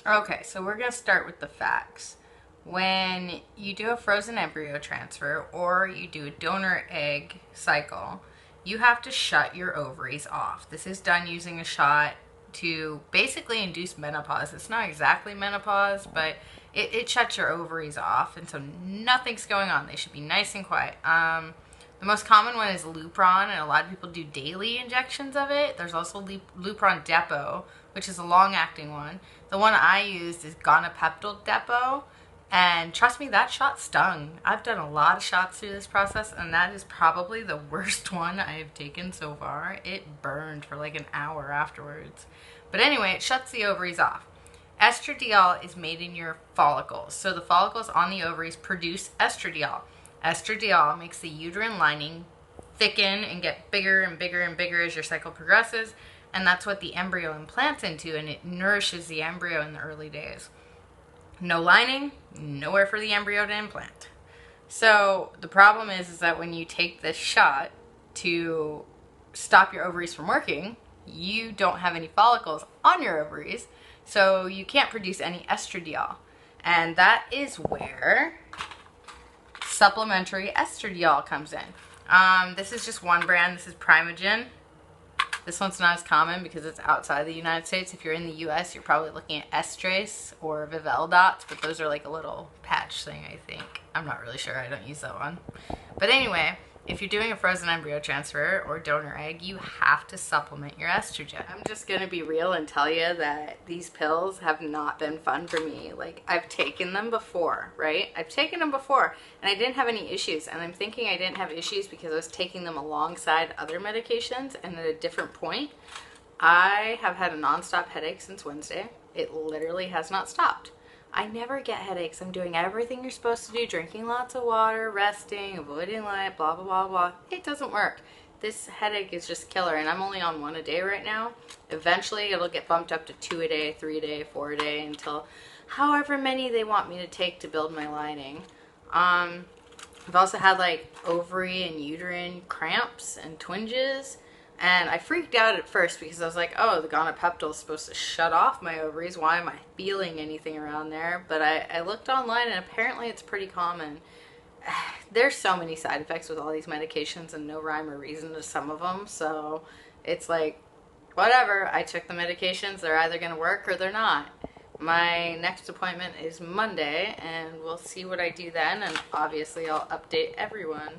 Okay, so we're going to start with the facts. When you do a frozen embryo transfer or you do a donor egg cycle, you have to shut your ovaries off. This is done using a shot to basically induce menopause. It's not exactly menopause, but it shuts your ovaries off, and so nothing's going on. They should be nice and quiet. The most common one is Lupron, and a lot of people do daily injections of it. There's also Lupron Depot, which is a long-acting one. The one I used is Gonapeptyl Depot, and trust me, that shot stung. I've done a lot of shots through this process, and that is probably the worst one I have taken so far. It burned for like an hour afterwards. But anyway, it shuts the ovaries off. Estradiol is made in your follicles. So the follicles on the ovaries produce estradiol. Estradiol makes the uterine lining thicken and get bigger and bigger and bigger as your cycle progresses, and that's what the embryo implants into, and it nourishes the embryo in the early days. No lining, nowhere for the embryo to implant. So the problem is that when you take this shot to stop your ovaries from working, you don't have any follicles on your ovaries, so you can't produce any estradiol. And that is where Supplementary Estradiol comes in. This is just one brand. This is Primogen. This one's not as common because it's outside the United States. If you're in the US, you're probably looking at Estrace or Viveldots, but those are like a little patch thing, I think. I'm not really sure. I don't use that one. But anyway, if you're doing a frozen embryo transfer or donor egg, you have to supplement your estrogen. I'm just going to be real and tell you that these pills have not been fun for me. Like, I've taken them before, right? I've taken them before, and I didn't have any issues. And I'm thinking I didn't have issues because I was taking them alongside other medications, and at a different point. I have had a nonstop headache since Wednesday. It literally has not stopped. I never get headaches. I'm doing everything you're supposed to do, drinking lots of water, resting, avoiding light, blah, blah, blah, blah. It doesn't work. This headache is just killer, and I'm only on one a day right now. Eventually, it'll get bumped up to 2 a day, 3 a day, 4 a day, until however many they want me to take to build my lining. I've also had like ovary and uterine cramps and twinges. And I freaked out at first because I was like, oh, the Gonapeptyl is supposed to shut off my ovaries. Why am I feeling anything around there? But I looked online, and apparently it's pretty common. There's so many side effects with all these medications and no rhyme or reason to some of them. So it's like, whatever. I took the medications. They're either going to work or they're not. My next appointment is Monday, and we'll see what I do then. And obviously I'll update everyone.